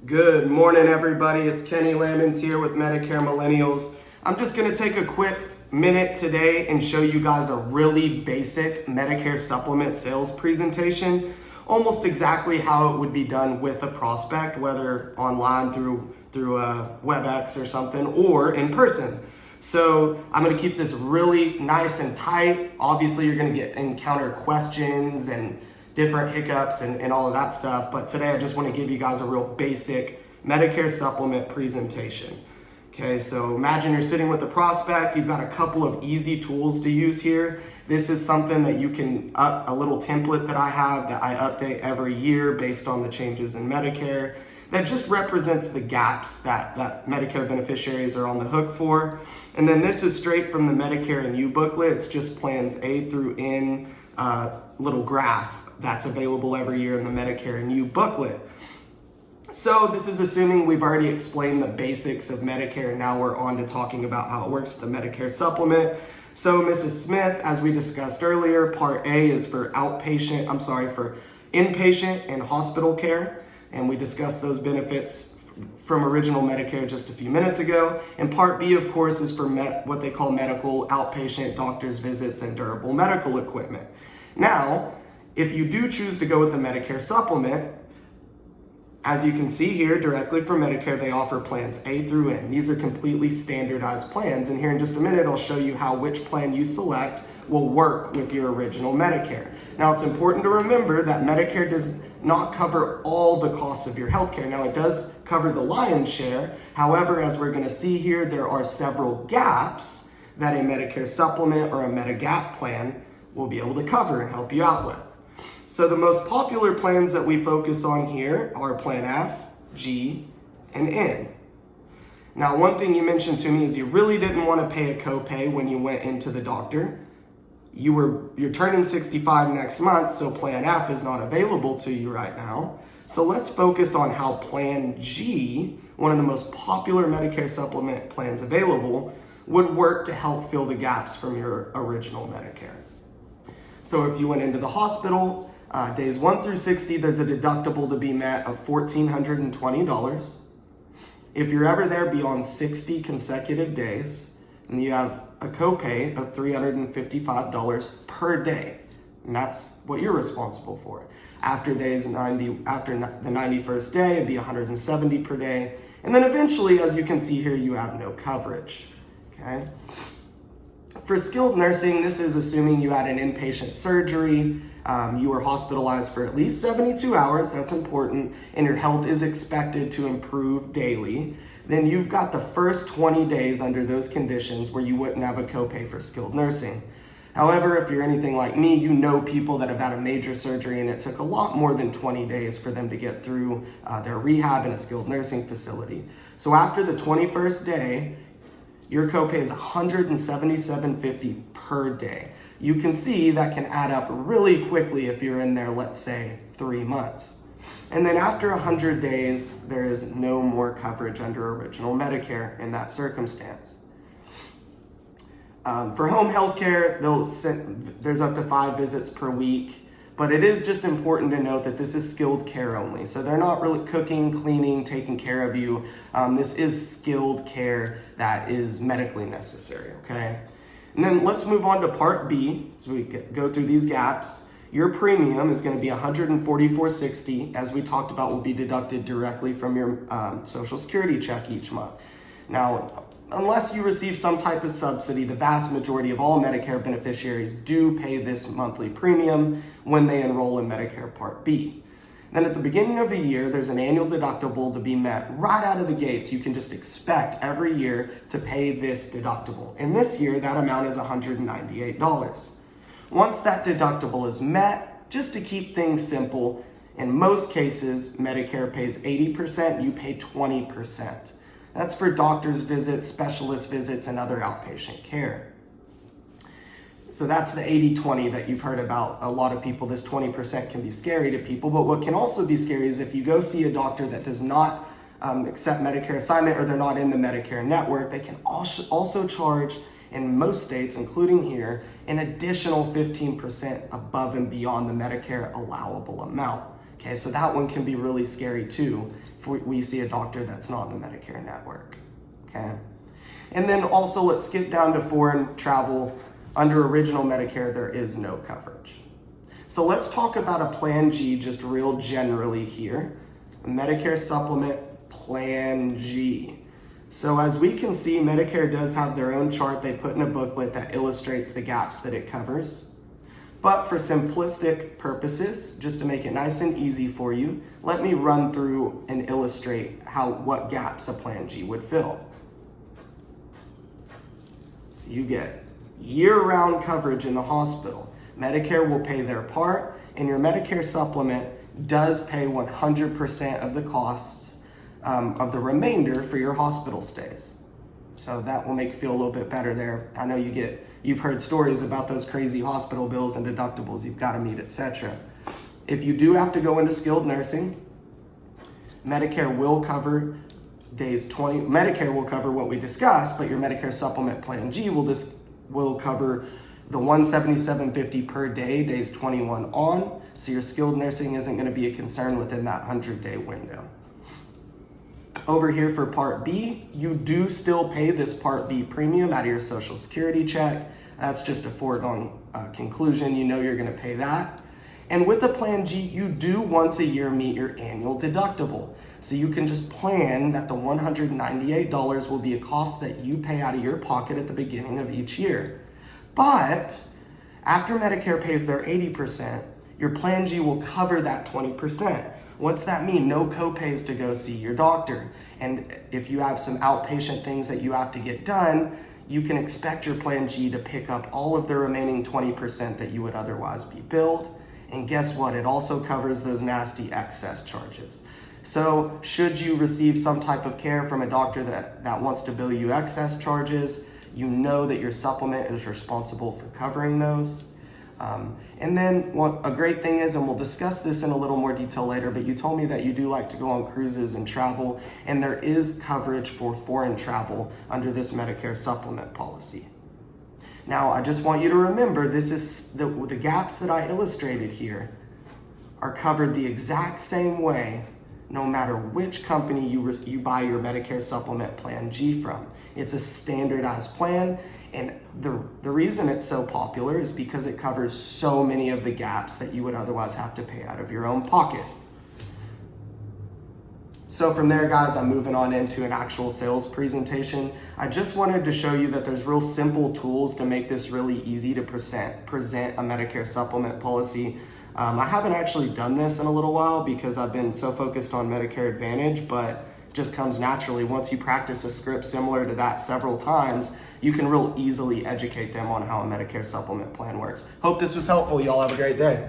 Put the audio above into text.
Good morning, everybody. It's Kenny Lamons here with Medicare Millennials. I'm just going to take a quick minute today and show you guys a really basic Medicare Supplement sales presentation, almost exactly how it would be done with a prospect, whether online through WebEx or something, or in person. So I'm going to keep this really nice and tight. Obviously, you're going to encounter questions and different hiccups and all of that stuff. But today I just want to give you guys a real basic Medicare Supplement presentation. Okay, so imagine you're sitting with a prospect. You've got a couple of easy tools to use here. This is something that you can, a little template that I have that I update every year based on the changes in Medicare that just represents the gaps that Medicare beneficiaries are on the hook for. And then this is straight from the Medicare and You booklet. It's just plans A through N, little graph that's available every year in the Medicare and You booklet. So this is assuming we've already explained the basics of Medicare, and now we're on to talking about how it works with the Medicare Supplement. So Mrs. Smith, as we discussed earlier, Part A is for for inpatient and hospital care, and we discussed those benefits from original Medicare just a few minutes ago. And Part B, of course, is for what they call medical, outpatient, doctor's visits, and durable medical equipment. Now, if you do choose to go with the Medicare Supplement, as you can see here, directly from Medicare, they offer plans A through N. These are completely standardized plans, and here in just a minute, I'll show you how which plan you select will work with your original Medicare. Now, it's important to remember that Medicare does not cover all the costs of your healthcare. Now, it does cover the lion's share. However, as we're gonna see here, there are several gaps that a Medicare Supplement or a Medigap plan will be able to cover and help you out with. So the most popular plans that we focus on here are Plan F, G, and N. Now, one thing you mentioned to me is you really didn't want to pay a copay when you went into the doctor. You're turning 65 next month, so Plan F is not available to you right now. So let's focus on how Plan G, one of the most popular Medicare Supplement plans available, would work to help fill the gaps from your original Medicare. So if you went into the hospital, days 1 through 60, there's a deductible to be met of $1,420. If you're ever there beyond 60 consecutive days, and you have a copay of $355 per day, and that's what you're responsible for. After the 91st day, it'd be $170 per day, and then eventually, as you can see here, you have no coverage. Okay. For skilled nursing, this is assuming you had an inpatient surgery, you were hospitalized for at least 72 hours, that's important, and your health is expected to improve daily. Then you've got the first 20 days under those conditions where you wouldn't have a copay for skilled nursing. However, if you're anything like me, you know people that have had a major surgery and it took a lot more than 20 days for them to get through their rehab in a skilled nursing facility. So after the 21st day, your copay is $177.50 per day. You can see that can add up really quickly if you're in there, let's say, 3 months. And then after 100 days, there is no more coverage under original Medicare in that circumstance. For home health care, there's up to 5 visits per week, but it is just important to note that this is skilled care only. So they're not really cooking, cleaning, taking care of you. This is skilled care that is medically necessary, okay? And then let's move on to Part B. So we go through these gaps. Your premium is gonna be $144.60, as we talked about, will be deducted directly from your Social Security check each month. Now, unless you receive some type of subsidy, the vast majority of all Medicare beneficiaries do pay this monthly premium when they enroll in Medicare Part B. Then at the beginning of the year, there's an annual deductible to be met right out of the gates. You can just expect every year to pay this deductible. And this year, that amount is $198. Once that deductible is met, just to keep things simple, in most cases, Medicare pays 80%, you pay 20%. That's for doctor's visits, specialist visits, and other outpatient care. So that's the 80-20 that you've heard about. A lot of people, this 20% can be scary to people, but what can also be scary is if you go see a doctor that does not accept Medicare assignment or they're not in the Medicare network, they can also charge, in most states, including here, an additional 15% above and beyond the Medicare allowable amount. Okay, so that one can be really scary too if we see a doctor that's not in the Medicare network. Okay, and then also let's skip down to foreign travel. Under original Medicare, there is no coverage. So let's talk about a Plan G just real generally here. Medicare Supplement Plan G. So as we can see, Medicare does have their own chart they put in a booklet that illustrates the gaps that it covers. But for simplistic purposes, just to make it nice and easy for you, let me run through and illustrate what gaps a Plan G would fill. So you get year-round coverage in the hospital. Medicare will pay their part, and your Medicare supplement does pay 100% of the costs of the remainder for your hospital stays. So that will make you feel a little bit better there. I know you've heard stories about those crazy hospital bills and deductibles you've got to meet, etc. If you do have to go into skilled nursing, Medicare will cover days 20. Medicare will cover what we discussed, but your Medicare Supplement Plan G will cover the $177.50 per day, days 21 on. So your skilled nursing isn't going to be a concern within that 100-day window. Over here for Part B, you do still pay this Part B premium out of your Social Security check. That's just a foregone conclusion. You know you're going to pay that. And with the Plan G, you do once a year meet your annual deductible. So you can just plan that the $198 will be a cost that you pay out of your pocket at the beginning of each year. But after Medicare pays their 80%, your Plan G will cover that 20%. What's that mean? No copays to go see your doctor. And if you have some outpatient things that you have to get done, you can expect your Plan G to pick up all of the remaining 20% that you would otherwise be billed. And guess what? It also covers those nasty excess charges. So should you receive some type of care from a doctor that wants to bill you excess charges, you know that your supplement is responsible for covering those. And then a great thing is, and we'll discuss this in a little more detail later, but you told me that you do like to go on cruises and travel, and there is coverage for foreign travel under this Medicare supplement policy. Now, I just want you to remember, this is the gaps that I illustrated here are covered the exact same way no matter which company you buy your Medicare Supplement Plan G from. It's a standardized plan, and the reason it's so popular is because it covers so many of the gaps that you would otherwise have to pay out of your own pocket. So from there, guys, I'm moving on into an actual sales presentation. I just wanted to show you that there's real simple tools to make this really easy to present a Medicare supplement policy. I haven't actually done this in a little while because I've been so focused on Medicare Advantage, but just comes naturally. Once you practice a script similar to that several times, you can real easily educate them on how a Medicare supplement plan works. Hope this was helpful. Y'all have a great day.